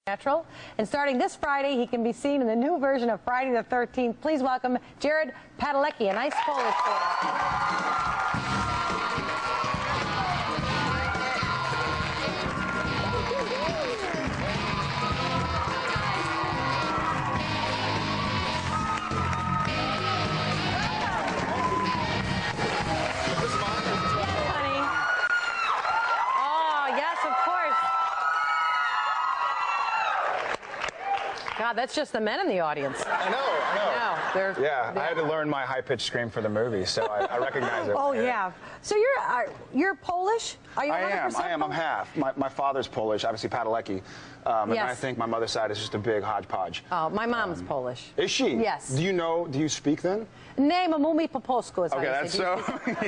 Natural. And starting this Friday, he can be seen in the new version of Friday the 13th. Please welcome Jared Padalecki, a nice Polish boy. God, that's just the men in the audience. I know. They're I had to learn my high-pitched scream for the movie, so I recognize it. Oh, yeah. So you're Polish? Are you 100% I am. I'm half. My father's Polish, obviously Padalecki. And yes. I think my mother's side is just a big hodgepodge. Oh, my mom's Polish. Is she? Yes. Do you speak then? Nie, mamumi po polsku is how Okay, you that's say. so.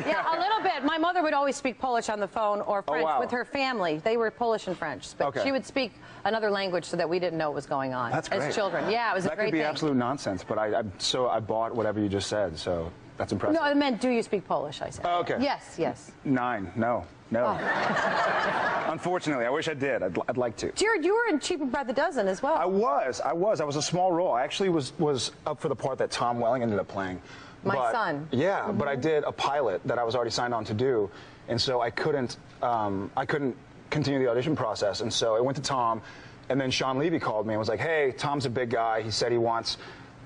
Yeah, a little bit. My mother would always speak Polish on the phone or French with her family. They were Polish and French, but she would speak another language so that we didn't know what was going on That's great. as children. Yeah, it was a great thing. That could be absolute nonsense, but I bought whatever you just said, so that's impressive. No, I meant, do you speak Polish? I said. Oh, okay. Yes. 9. No. Oh. Unfortunately, I wish I did. I'd like to. Jared, you were in Cheaper by the Dozen as well. I was a small role. I actually was up for the part that Tom Welling ended up playing. My son. Yeah, but I did a pilot that I was already signed on to do, and so I couldn't continue the audition process, and so I went to Tom, and then Sean Levy called me and was like, "Hey, Tom's a big guy. He said he wants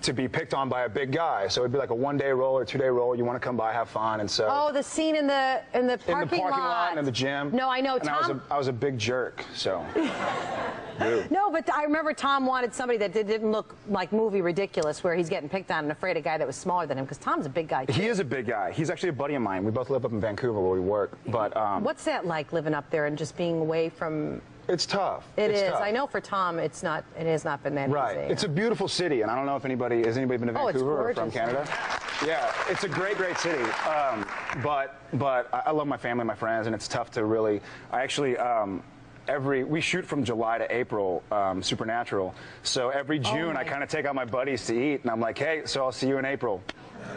to be picked on by a big guy, so it'd be like a 1-day role or 2-day role. You want to come by, have fun." And so the scene in the parking lot and in the gym. No, I know. And Tom, I was a big jerk, so. No, but I remember Tom wanted somebody that didn't look like movie ridiculous, where he's getting picked on and afraid of a guy that was smaller than him, because Tom's a big guy too. He is a big guy. He's actually a buddy of mine. We both live up in Vancouver where we work. But what's that like, living up there and just being away from? It's tough. It's tough. I know for Tom, it has not been that easy. Right. It's a beautiful city, and I don't know if has anybody been to Vancouver or from Canada? Yeah, it's a great city. But I love my family, my friends, and it's tough to really. I actually. We shoot from July to April, Supernatural. So every June, I kind of take out my buddies to eat, and I'm like, "Hey, so I'll see you in April."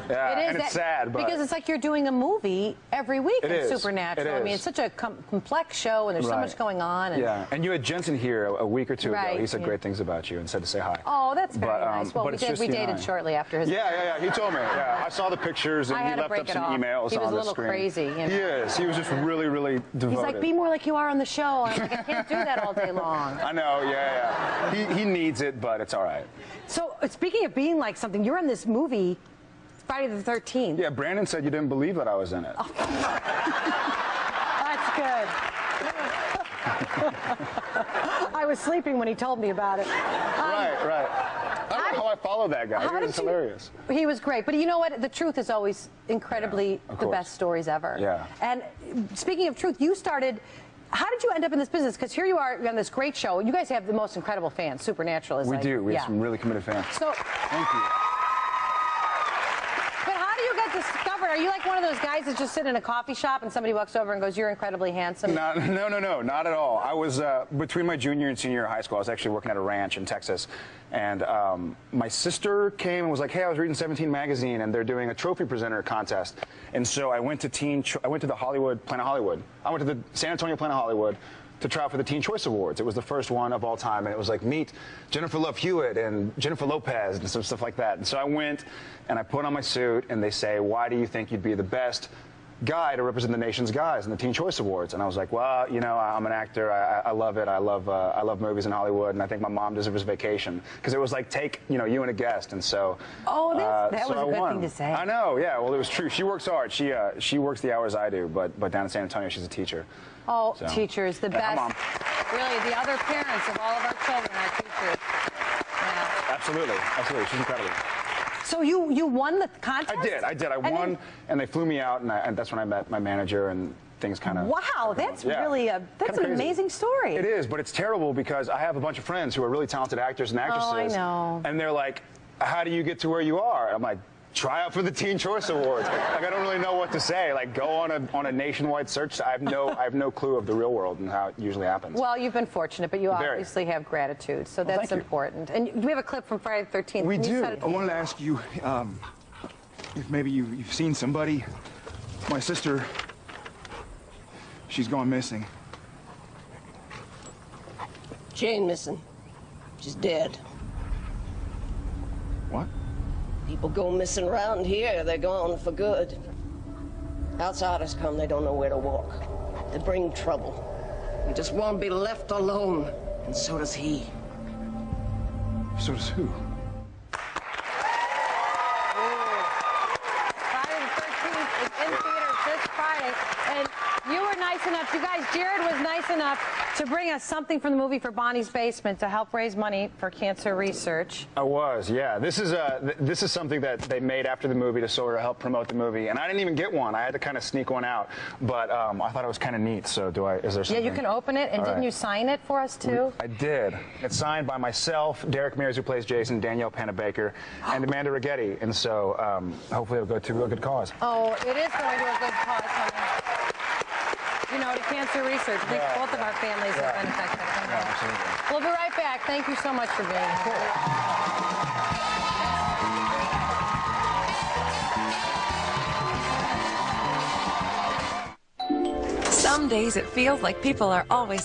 Yeah, and it's sad, but because it's like you're doing a movie every week in Supernatural. I mean, it's such a complex show, and there's so much going on. And yeah, and you had Jensen here a week or two ago. He said great things about you and said to say hi. Oh, that's very nice. Well, we dated shortly after his. Yeah. He told me. Yeah, I saw the pictures, and he left up some emails. He was on a little screen. crazy. You know? He is. He was just really devoted. He's like, be more like you are on the show. I'm like, I can't do that all day long. I know. Yeah. He needs it, but it's all right. So speaking of being like something, you're in this movie. Friday the 13th. Yeah, Brandon said you didn't believe that I was in it. Oh. That's good. I was sleeping when he told me about it. Right. I don't know how I followed that guy. He was hilarious. He was great. But you know what? The truth is always incredibly the best stories ever. Yeah. And speaking of truth, you started... How did you end up in this business? Because here you are on this great show. You guys have the most incredible fans. Supernatural is We do. We have some really committed fans. So, thank you. Discovered? Are you like one of those guys that just sit in a coffee shop and somebody walks over and goes, "You're incredibly handsome"? No, not at all. I was between my junior and senior year of high school. I was actually working at a ranch in Texas, and my sister came and was like, "Hey, I was reading 17 magazine, and they're doing a trophy presenter contest." And so I went to the Hollywood Planet Hollywood. I went to the San Antonio Planet Hollywood to try out for the Teen Choice Awards. It was the first one of all time, and it was like, meet Jennifer Love Hewitt and Jennifer Lopez and some stuff like that. And so I went and I put on my suit, and they say, "Why do you think you'd be the best guy to represent the nation's guys in the Teen Choice Awards?" And I was like, "Well, you know, I'm an actor. I love it. I love movies in Hollywood, and I think my mom deserves a vacation." Because it was like, take you and a guest, and so. Oh, that was a good thing to say. I know. Yeah. Well, it was true. She works hard. She works the hours I do, but down in San Antonio, she's a teacher. Oh, so. Teachers, the best. Mom. Really, the other parents of all of our children are teachers. Yeah. Absolutely. She's incredible. So you won the contest? I did. I won, and they flew me out, and that's when I met my manager, and things kind of. Wow, that's really an amazing story. It is, but it's terrible because I have a bunch of friends who are really talented actors and actresses. Oh, I know. And they're like, "How do you get to where you are?" I'm like, "Try out for the Teen Choice Awards." Like I don't really know what to say. Like go on a nationwide search. I have no clue of the real world and how it usually happens. Well, you've been fortunate, but you obviously have gratitude, so that's important. And we have a clip from Friday the 13th. We do. I wanted to ask you if maybe you've seen somebody. My sister, she's gone missing. Jane missing. She's dead. What? People go missing around here, they're gone for good. Outsiders come, they don't know where to walk. They bring trouble. They just won't be left alone. And so does he. So does who? Friday the 13th is in theaters this Friday. And you were nice enough, you guys, Jared was nice enough to bring us something from the movie for Bonnie's Basement to help raise money for cancer research. I was, yeah. This is something that they made after the movie to sort of help promote the movie, and I didn't even get one. I had to kind of sneak one out, but I thought it was kind of neat. So is there something? Yeah, you can open it, and didn't you sign it for us too? I did. It's signed by myself, Derek Mears, who plays Jason, Danielle Panabaker, and Amanda Rigetti, and so hopefully it'll go to a good cause. Oh, it is going to a good cause, honey. You know, to cancer research. I think both of our families have been affected. Yeah, absolutely. We'll be right back. Thank you so much for being here. Some days it feels like people are always